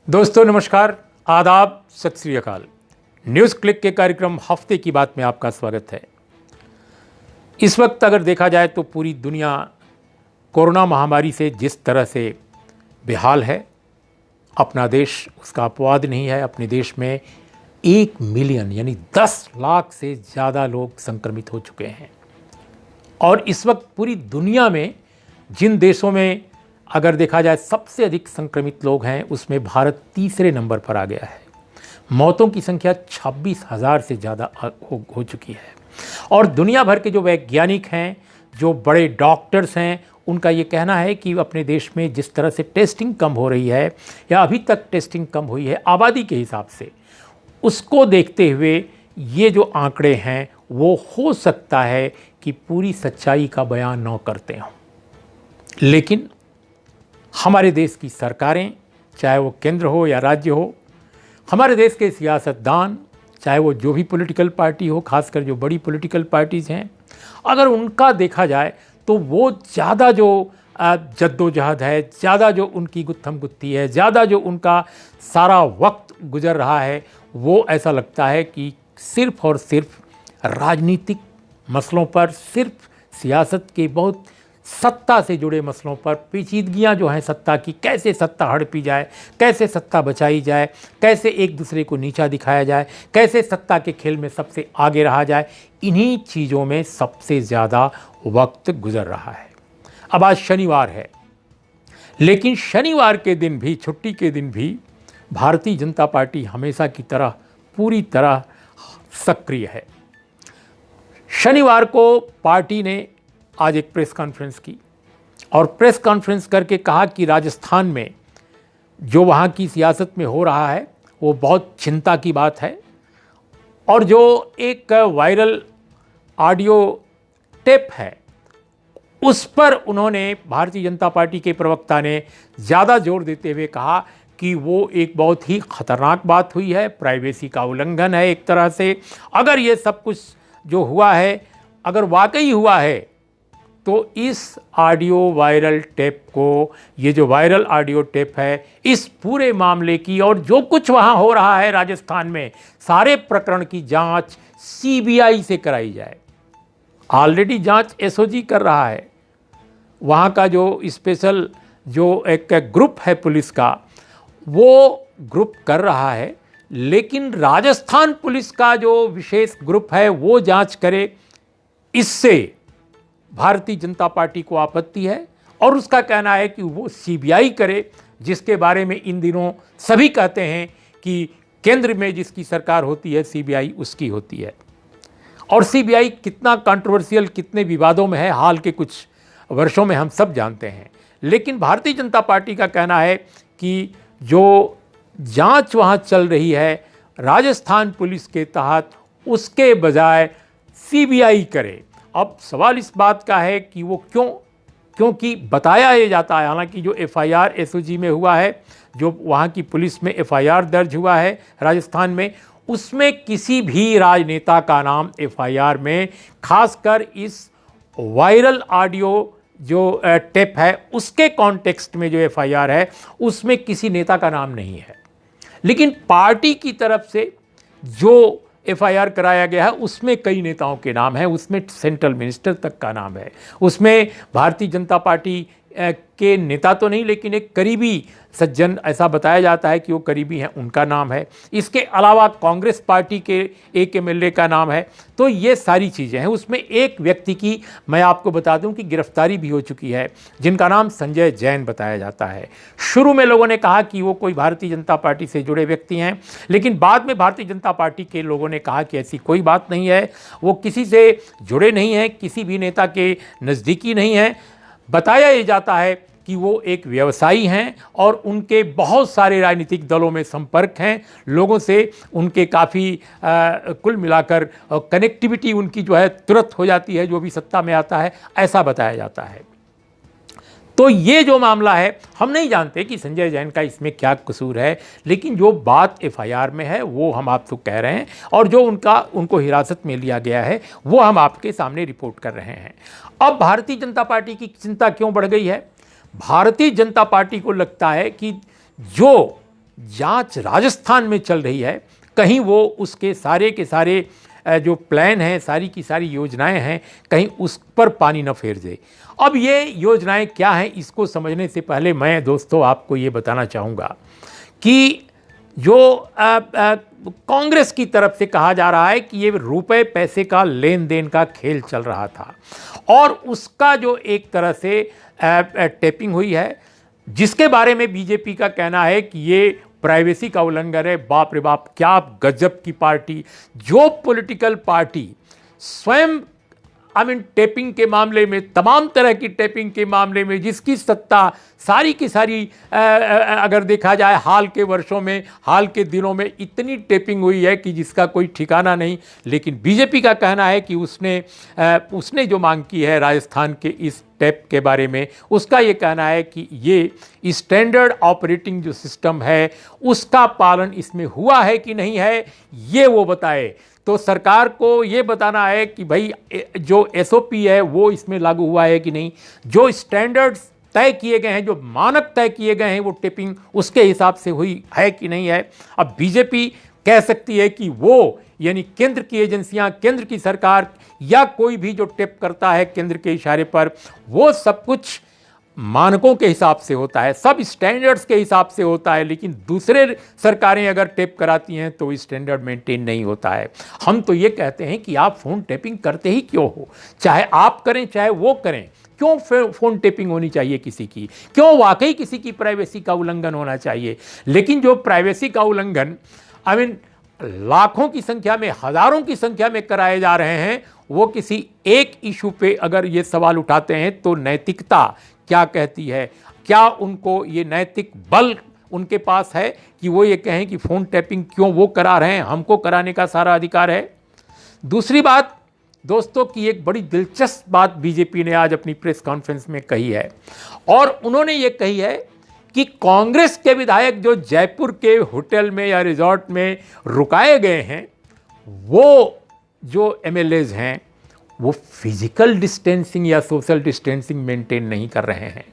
दोस्तों नमस्कार, आदाब, सत श्री अकाल। न्यूज़ क्लिक के कार्यक्रम हफ्ते की बात में आपका स्वागत है। इस वक्त अगर देखा जाए तो पूरी दुनिया कोरोना महामारी से जिस तरह से बेहाल है, अपना देश उसका अपवाद नहीं है। अपने देश में 1 मिलियन यानी 10 लाख से ज़्यादा लोग संक्रमित हो चुके हैं। और इस वक्त पूरी दुनिया में जिन देशों में अगर देखा जाए सबसे अधिक संक्रमित लोग हैं, उसमें भारत तीसरे नंबर पर आ गया है। मौतों की संख्या 26,000 से ज़्यादा हो चुकी है। और दुनिया भर के जो वैज्ञानिक हैं, जो बड़े डॉक्टर्स हैं, उनका ये कहना है कि अपने देश में जिस तरह से टेस्टिंग कम हो रही है या अभी तक टेस्टिंग कम हुई है आबादी के हिसाब से, उसको देखते हुए ये जो आंकड़े हैं वो हो सकता है कि पूरी सच्चाई का बयान न करते हों। लेकिन हमारे देश की सरकारें, चाहे वो केंद्र हो या राज्य हो, हमारे देश के सियासतदान, चाहे वो जो भी पॉलिटिकल पार्टी हो, खासकर जो बड़ी पॉलिटिकल पार्टीज़ हैं, अगर उनका देखा जाए तो वो ज़्यादा जो जद्दोजहद है, ज़्यादा जो उनकी गुत्थम गुत्थी है, ज़्यादा जो उनका सारा वक्त गुजर रहा है, वो ऐसा लगता है कि सिर्फ़ और सिर्फ राजनीतिक मसलों पर, सिर्फ सियासत के बहुत सत्ता से जुड़े मसलों पर, पेचीदगियां जो हैं सत्ता की, कैसे सत्ता हड़पी जाए, कैसे सत्ता बचाई जाए, कैसे एक दूसरे को नीचा दिखाया जाए, कैसे सत्ता के खेल में सबसे आगे रहा जाए, इन्हीं चीज़ों में सबसे ज़्यादा वक्त गुजर रहा है। अब आज शनिवार है, लेकिन शनिवार के दिन भी, छुट्टी के दिन भी, भारतीय जनता पार्टी हमेशा की तरह पूरी तरह सक्रिय है। शनिवार को पार्टी ने आज एक प्रेस कॉन्फ्रेंस की और प्रेस कॉन्फ्रेंस करके कहा कि राजस्थान में जो वहाँ की सियासत में हो रहा है वो बहुत चिंता की बात है। और जो एक वायरल ऑडियो टेप है उस पर उन्होंने, भारतीय जनता पार्टी के प्रवक्ता ने ज़्यादा जोर देते हुए कहा कि वो एक बहुत ही ख़तरनाक बात हुई है, प्राइवेसी का उल्लंघन है एक तरह से। अगर ये सब कुछ जो हुआ है अगर वाकई हुआ है तो इस ऑडियो वायरल टेप को, ये जो वायरल ऑडियो टेप है, इस पूरे मामले की और जो कुछ वहाँ हो रहा है राजस्थान में, सारे प्रकरण की जांच सीबीआई से कराई जाए। ऑलरेडी जांच एसओजी कर रहा है। वहाँ का जो स्पेशल जो एक ग्रुप है पुलिस का, वो ग्रुप कर रहा है, लेकिन राजस्थान पुलिस का जो विशेष ग्रुप है वो जांच करे, इससे भारतीय जनता पार्टी को आपत्ति है। और उसका कहना है कि वो सीबीआई करे, जिसके बारे में इन दिनों सभी कहते हैं कि केंद्र में जिसकी सरकार होती है सीबीआई उसकी होती है। और सीबीआई कितना कंट्रोवर्शियल, कितने विवादों में है हाल के कुछ वर्षों में हम सब जानते हैं। लेकिन भारतीय जनता पार्टी का कहना है कि जो जांच वहाँ चल रही है राजस्थान पुलिस के तहत, उसके बजाय सीबीआई करे। अब सवाल इस बात का है कि वो क्योंकि बताया ये जाता है, हालांकि जो एफआईआर एसओजी में हुआ है, जो वहाँ की पुलिस में एफआईआर दर्ज हुआ है राजस्थान में, उसमें किसी भी राजनेता का नाम एफआईआर में, खासकर इस वायरल ऑडियो जो टेप है उसके कॉन्टेक्स्ट में जो एफआईआर है उसमें किसी नेता का नाम नहीं है। लेकिन पार्टी की तरफ से जो एफआईआर कराया गया है उसमें कई नेताओं के नाम हैं, उसमें सेंट्रल मिनिस्टर तक का नाम है, उसमें भारतीय जनता पार्टी के नेता तो नहीं लेकिन एक करीबी सज्जन, ऐसा बताया जाता है कि वो करीबी हैं, उनका नाम है। इसके अलावा कांग्रेस पार्टी के एक एमएलए का नाम है। तो ये सारी चीज़ें हैं। उसमें एक व्यक्ति की मैं आपको बता दूं कि गिरफ्तारी भी हो चुकी है, जिनका नाम संजय जैन बताया जाता है। शुरू में लोगों ने कहा कि वो कोई भारतीय जनता पार्टी से जुड़े व्यक्ति हैं, लेकिन बाद में भारतीय जनता पार्टी के लोगों ने कहा कि ऐसी कोई बात नहीं है, वो किसी से जुड़े नहीं हैं, किसी भी नेता के नज़दीकी नहीं हैं। बताया ये जाता है कि वो एक व्यवसायी हैं और उनके बहुत सारे राजनीतिक दलों में संपर्क हैं, लोगों से उनके काफ़ी कुल मिलाकर कनेक्टिविटी उनकी जो है तुरंत हो जाती है जो भी सत्ता में आता है, ऐसा बताया जाता है। तो ये जो मामला है, हम नहीं जानते कि संजय जैन का इसमें क्या कसूर है, लेकिन जो बात एफआईआर में है वो हम आपको कह रहे हैं और जो उनको हिरासत में लिया गया है वो हम आपके सामने रिपोर्ट कर रहे हैं। अब भारतीय जनता पार्टी की चिंता क्यों बढ़ गई है? भारतीय जनता पार्टी को लगता है कि जो जांच राजस्थान में चल रही है, कहीं वो उसके सारे के सारे जो प्लान हैं, सारी की सारी योजनाएं हैं, कहीं उस पर पानी न फेर दे। अब ये योजनाएं क्या हैं, इसको समझने से पहले मैं दोस्तों आपको ये बताना चाहूँगा कि जो कांग्रेस की तरफ से कहा जा रहा है कि ये रुपए पैसे का लेन देन का खेल चल रहा था और उसका जो एक तरह से टेपिंग हुई है, जिसके बारे में बीजेपी का कहना है कि ये प्राइवेसी का उल्लंघन है। बाप रे बाप, क्या गजब की पार्टी! जो पॉलिटिकल पार्टी स्वयं टेपिंग के मामले में, तमाम तरह की टेपिंग के मामले में जिसकी सत्ता सारी की सारी अगर देखा जाए हाल के वर्षों में, हाल के दिनों में इतनी टेपिंग हुई है कि जिसका कोई ठिकाना नहीं, लेकिन बीजेपी का कहना है कि उसने जो मांग की है राजस्थान के इस टेप के बारे में, उसका ये कहना है कि ये स्टैंडर्ड ऑपरेटिंग जो सिस्टम है उसका पालन इसमें हुआ है कि नहीं है, ये वो बताए। तो सरकार को ये बताना है कि भाई जो एसओपी है वो इसमें लागू हुआ है कि नहीं, जो स्टैंडर्ड्स तय किए गए हैं, जो मानक तय किए गए हैं, वो टिपिंग उसके हिसाब से हुई है कि नहीं है। अब बीजेपी कह सकती है कि वो यानी केंद्र की एजेंसियां, केंद्र की सरकार या कोई भी जो टिप करता है केंद्र के इशारे पर, वो सब कुछ मानकों के हिसाब से होता है, सब स्टैंडर्ड्स के हिसाब से होता है, लेकिन दूसरे सरकारें अगर टेप कराती हैं तो स्टैंडर्ड मेंटेन नहीं होता है। हम तो ये कहते हैं कि आप फ़ोन टेपिंग करते ही क्यों हो, चाहे आप करें चाहे वो करें, क्यों फ़ोन टेपिंग होनी चाहिए किसी की, क्यों वाकई किसी की प्राइवेसी का उल्लंघन होना चाहिए। लेकिन जो प्राइवेसी का उल्लंघन लाखों की संख्या में, हज़ारों की संख्या में कराए जा रहे हैं, वो किसी एक इशू पे अगर ये सवाल उठाते हैं तो नैतिकता क्या कहती है, क्या उनको ये नैतिक बल उनके पास है कि वो ये कहें कि फ़ोन टैपिंग क्यों वो करा रहे हैं, हमको कराने का सारा अधिकार है। दूसरी बात दोस्तों की एक बड़ी दिलचस्प बात बीजेपी ने आज अपनी प्रेस कॉन्फ्रेंस में कही है, और उन्होंने ये कही है कि कांग्रेस के विधायक जो जयपुर के होटल में या रिजॉर्ट में रुकाए गए हैं, वो जो एमएलएज हैं वो फिजिकल डिस्टेंसिंग या सोशल डिस्टेंसिंग मेंटेन नहीं कर रहे हैं।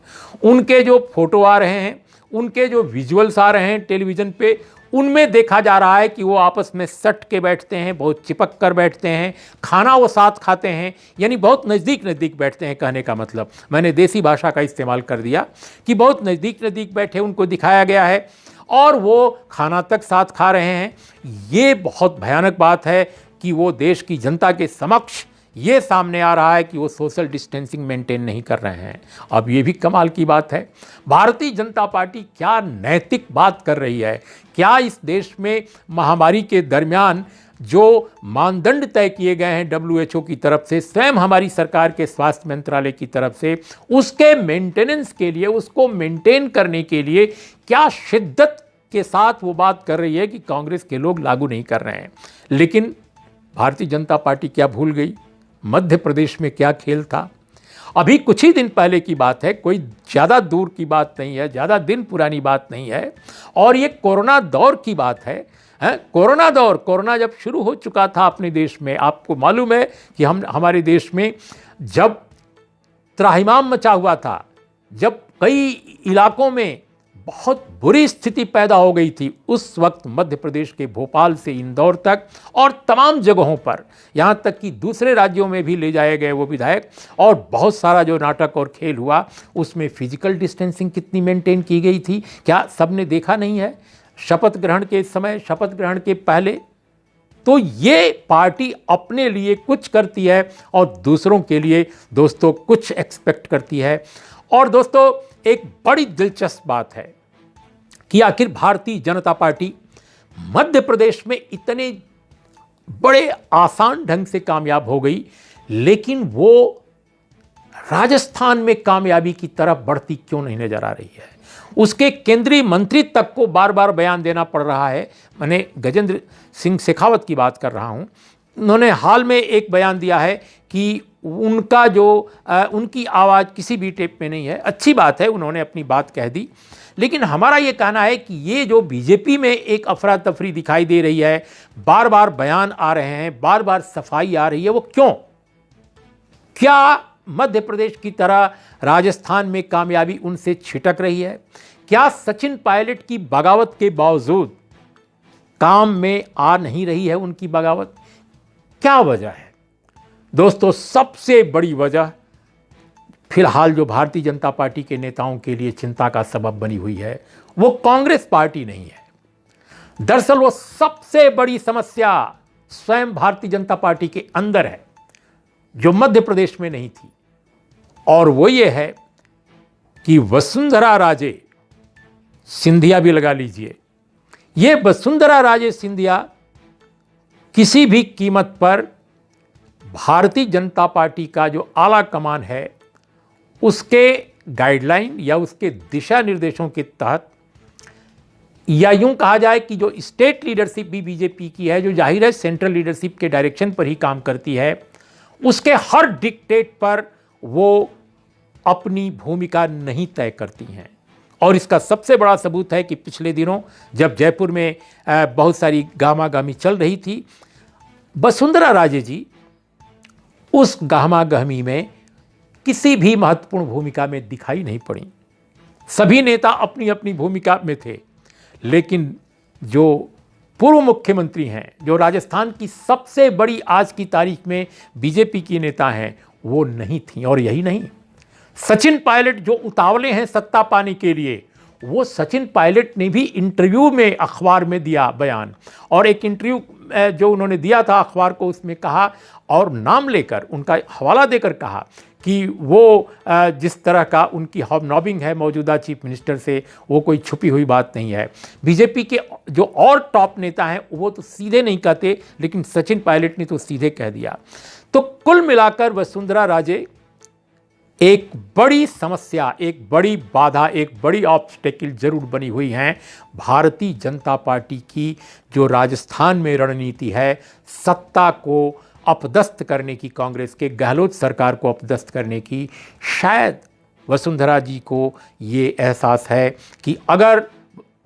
उनके जो फोटो आ रहे हैं, उनके जो विजुअल्स आ रहे हैं टेलीविज़न पे, उनमें देखा जा रहा है कि वो आपस में सट के बैठते हैं, बहुत चिपक कर बैठते हैं, खाना वो साथ खाते हैं, यानी बहुत नज़दीक नज़दीक बैठते हैं। कहने का मतलब, मैंने देसी भाषा का इस्तेमाल कर दिया कि बहुत नज़दीक नज़दीक बैठे उनको दिखाया गया है और वो खाना तक साथ खा रहे हैं। ये बहुत भयानक बात है कि वो देश की जनता के समक्ष ये सामने आ रहा है कि वो सोशल डिस्टेंसिंग मेंटेन नहीं कर रहे हैं। अब ये भी कमाल की बात है, भारतीय जनता पार्टी क्या नैतिक बात कर रही है। क्या इस देश में महामारी के दरमियान जो मानदंड तय किए गए हैं WHO की तरफ से, स्वयं हमारी सरकार के स्वास्थ्य मंत्रालय की तरफ से, उसके मेंटेनेंस के लिए, उसको मेंटेन करने के लिए क्या शिद्दत के साथ वो बात कर रही है कि कांग्रेस के लोग लागू नहीं कर रहे हैं। लेकिन भारतीय जनता पार्टी क्या भूल गई मध्य प्रदेश में क्या खेल था। अभी कुछ ही दिन पहले की बात है, कोई ज़्यादा दूर की बात नहीं है, ज़्यादा दिन पुरानी बात नहीं है, और ये कोरोना दौर की बात है। कोरोना दौर, कोरोना जब शुरू हो चुका था अपने देश में, आपको मालूम है कि हमारे देश में जब त्राहिमाम मचा हुआ था, जब कई इलाकों में बहुत बुरी स्थिति पैदा हो गई थी, उस वक्त मध्य प्रदेश के भोपाल से इंदौर तक और तमाम जगहों पर, यहाँ तक कि दूसरे राज्यों में भी ले जाए गए वो विधायक, और बहुत सारा जो नाटक और खेल हुआ उसमें फिजिकल डिस्टेंसिंग कितनी मेंटेन की गई थी, क्या सबने देखा नहीं है? शपथ ग्रहण के समय, शपथ ग्रहण के पहले। तो ये पार्टी अपने लिए कुछ करती है और दूसरों के लिए दोस्तों कुछ एक्सपेक्ट करती है। और दोस्तों एक बड़ी दिलचस्प बात है कि आखिर भारतीय जनता पार्टी मध्य प्रदेश में इतने बड़े आसान ढंग से कामयाब हो गई, लेकिन वो राजस्थान में कामयाबी की तरफ बढ़ती क्यों नहीं नजर आ रही है। उसके केंद्रीय मंत्री तक को बार बार बयान देना पड़ रहा है। मैंने गजेंद्र सिंह शेखावत की बात कर रहा हूं, उन्होंने हाल में एक बयान दिया है कि उनका जो उनकी आवाज़ किसी भी टेप में नहीं है। अच्छी बात है, उन्होंने अपनी बात कह दी, लेकिन हमारा ये कहना है कि ये जो बीजेपी में एक अफरा तफरी दिखाई दे रही है, बार बार बयान आ रहे हैं, बार बार सफाई आ रही है, वो क्यों? क्या मध्य प्रदेश की तरह राजस्थान में कामयाबी उनसे छिटक रही है? क्या सचिन पायलट की बगावत के बावजूद काम में आ नहीं रही है उनकी बगावत? क्या वजह है दोस्तों? सबसे बड़ी वजह फिलहाल जो भारतीय जनता पार्टी के नेताओं के लिए चिंता का सबब बनी हुई है वो कांग्रेस पार्टी नहीं है। दरअसल वो सबसे बड़ी समस्या स्वयं भारतीय जनता पार्टी के अंदर है जो मध्य प्रदेश में नहीं थी, और वो ये है कि वसुंधरा राजे सिंधिया भी लगा लीजिए, ये वसुंधरा राजे सिंधिया किसी भी कीमत पर भारतीय जनता पार्टी का जो आला कमान है उसके गाइडलाइन या उसके दिशा निर्देशों के तहत, या यूं कहा जाए कि जो स्टेट लीडरशिप भी बीजेपी की है, जो जाहिर है सेंट्रल लीडरशिप के डायरेक्शन पर ही काम करती है, उसके हर डिक्टेट पर वो अपनी भूमिका नहीं तय करती हैं। और इसका सबसे बड़ा सबूत है कि पिछले दिनों जब जयपुर में बहुत सारी गाहमा-गहमी चल रही थी, वसुंधरा राजे जी उस गाहमा-गहमी में किसी भी महत्वपूर्ण भूमिका में दिखाई नहीं पड़ी। सभी नेता अपनी अपनी भूमिका में थे, लेकिन जो पूर्व मुख्यमंत्री हैं, जो राजस्थान की सबसे बड़ी आज की तारीख में बीजेपी की नेता हैं, वो नहीं थी। और यही नहीं, सचिन पायलट जो उतावले हैं सत्ता पाने के लिए, वो सचिन पायलट ने भी इंटरव्यू में अखबार में दिया बयान, और एक इंटरव्यू जो उन्होंने दिया था अखबार को, उसमें कहा और नाम लेकर उनका हवाला देकर कहा कि वो जिस तरह का उनकी हॉबनॉबिंग है मौजूदा चीफ मिनिस्टर से, वो कोई छुपी हुई बात नहीं है। बीजेपी के जो और टॉप नेता हैं वो तो सीधे नहीं कहते, लेकिन सचिन पायलट ने तो सीधे कह दिया। तो कुल मिलाकर वसुंधरा राजे एक बड़ी समस्या, एक बड़ी बाधा, एक बड़ी ऑब्स्टेकल जरूर बनी हुई हैं भारतीय जनता पार्टी की जो राजस्थान में रणनीति है, सत्ता को अपदस्थ करने की, कांग्रेस के गहलोत सरकार को अपदस्थ करने की। शायद वसुंधरा जी को ये एहसास है कि अगर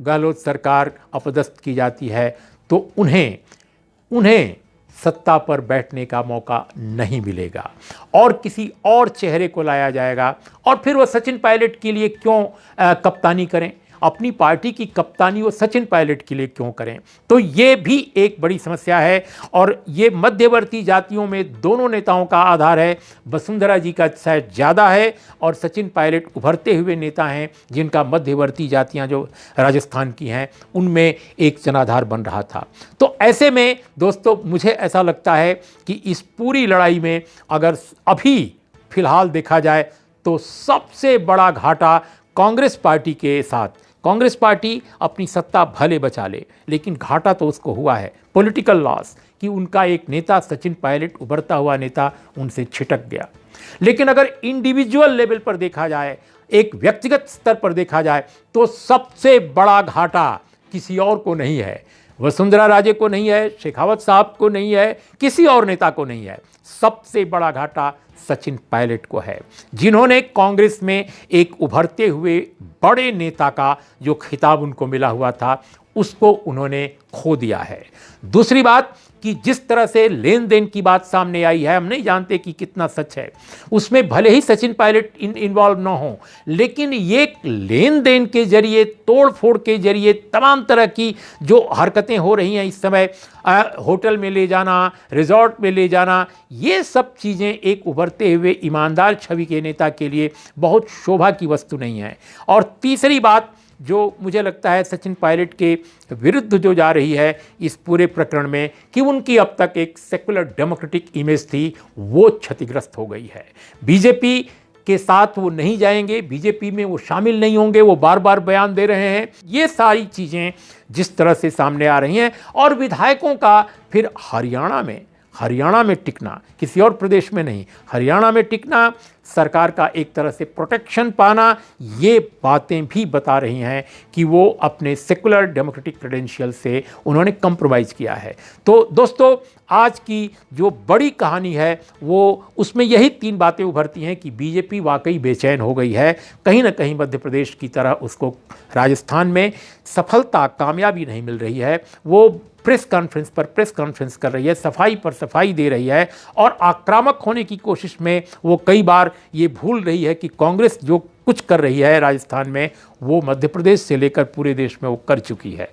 गहलोत सरकार अपदस्थ की जाती है तो उन्हें सत्ता पर बैठने का मौका नहीं मिलेगा और किसी और चेहरे को लाया जाएगा। और फिर वो सचिन पायलट के लिए क्यों कप्तानी करें? अपनी पार्टी की कप्तानी वो सचिन पायलट के लिए क्यों करें? तो ये भी एक बड़ी समस्या है। और ये मध्यवर्ती जातियों में दोनों नेताओं का आधार है, वसुंधरा जी का शायद ज़्यादा है और सचिन पायलट उभरते हुए नेता हैं जिनका मध्यवर्ती जातियां जो राजस्थान की हैं उनमें एक जनाधार बन रहा था। तो ऐसे में दोस्तों मुझे ऐसा लगता है कि इस पूरी लड़ाई में अगर अभी फिलहाल देखा जाए तो सबसे बड़ा घाटा कांग्रेस पार्टी के साथ, कांग्रेस पार्टी अपनी सत्ता भले बचा ले, लेकिन घाटा तो उसको हुआ है, पॉलिटिकल लॉस, कि उनका एक नेता सचिन पायलट उभरता हुआ नेता उनसे छिटक गया। लेकिन अगर इंडिविजुअल लेवल पर देखा जाए, एक व्यक्तिगत स्तर पर देखा जाए, तो सबसे बड़ा घाटा किसी और को नहीं है, वसुंधरा राजे को नहीं है, शेखावत साहब को नहीं है, किसी और नेता को नहीं है। सबसे बड़ा घाटा सचिन पायलट को है, जिन्होंने कांग्रेस में एक उभरते हुए बड़े नेता का जो खिताब उनको मिला हुआ था उसको उन्होंने खो दिया है। दूसरी बात कि जिस तरह से लेन देन की बात सामने आई है, हम नहीं जानते कि कितना सच है, उसमें भले ही सचिन पायलट इन्वॉल्व ना हो, लेकिन ये लेन देन के जरिए, तोड़ फोड़ के जरिए तमाम तरह की जो हरकतें हो रही हैं इस समय, होटल में ले जाना, रिजॉर्ट में ले जाना, ये सब चीज़ें एक उभरते हुए ईमानदार छवि के नेता के लिए बहुत शोभा की वस्तु नहीं है। और तीसरी बात जो मुझे लगता है सचिन पायलट के विरुद्ध जो जा रही है इस पूरे प्रकरण में, कि उनकी अब तक एक सेकुलर डेमोक्रेटिक इमेज थी, वो क्षतिग्रस्त हो गई है। बीजेपी के साथ वो नहीं जाएंगे, बीजेपी में वो शामिल नहीं होंगे, वो बार बार बयान दे रहे हैं। ये सारी चीज़ें जिस तरह से सामने आ रही हैं, और विधायकों का फिर हरियाणा में टिकना, किसी और प्रदेश में नहीं, हरियाणा में टिकना, सरकार का एक तरह से प्रोटेक्शन पाना, ये बातें भी बता रही हैं कि वो अपने सेकुलर डेमोक्रेटिक क्रेडेंशियल से उन्होंने कंप्रोमाइज़ किया है। तो दोस्तों आज की जो बड़ी कहानी है वो उसमें यही तीन बातें उभरती हैं कि बीजेपी वाकई बेचैन हो गई है, कहीं ना कहीं मध्य प्रदेश की तरह उसको राजस्थान में सफलता, कामयाबी नहीं मिल रही है। वो प्रेस कॉन्फ्रेंस पर प्रेस कॉन्फ्रेंस कर रही है, सफाई पर सफाई दे रही है और आक्रामक होने की कोशिश में वो कई बार ये भूल रही है कि कांग्रेस जो कुछ कर रही है राजस्थान में वो मध्य प्रदेश से लेकर पूरे देश में वो कर चुकी है।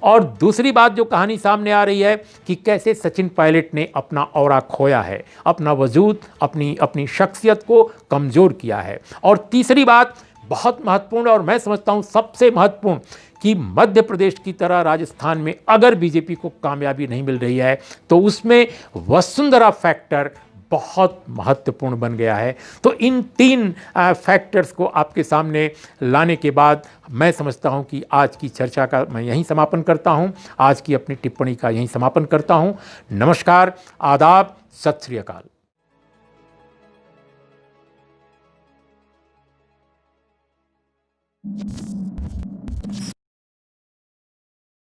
और दूसरी बात जो कहानी सामने आ रही है कि कैसे सचिन पायलट ने अपना ऑरा खोया है, अपना वजूद, अपनी शख्सियत को कमज़ोर किया है। और तीसरी बात बहुत महत्वपूर्ण और मैं समझता हूँ सबसे महत्वपूर्ण कि मध्य प्रदेश की तरह राजस्थान में अगर बीजेपी को कामयाबी नहीं मिल रही है तो उसमें वसुंधरा फैक्टर बहुत महत्वपूर्ण बन गया है। तो इन तीन फैक्टर्स को आपके सामने लाने के बाद मैं समझता हूं कि आज की चर्चा का मैं यहीं समापन करता हूं, आज की अपनी टिप्पणी का यहीं समापन करता हूं। नमस्कार, आदाब, सत श्री अकाल।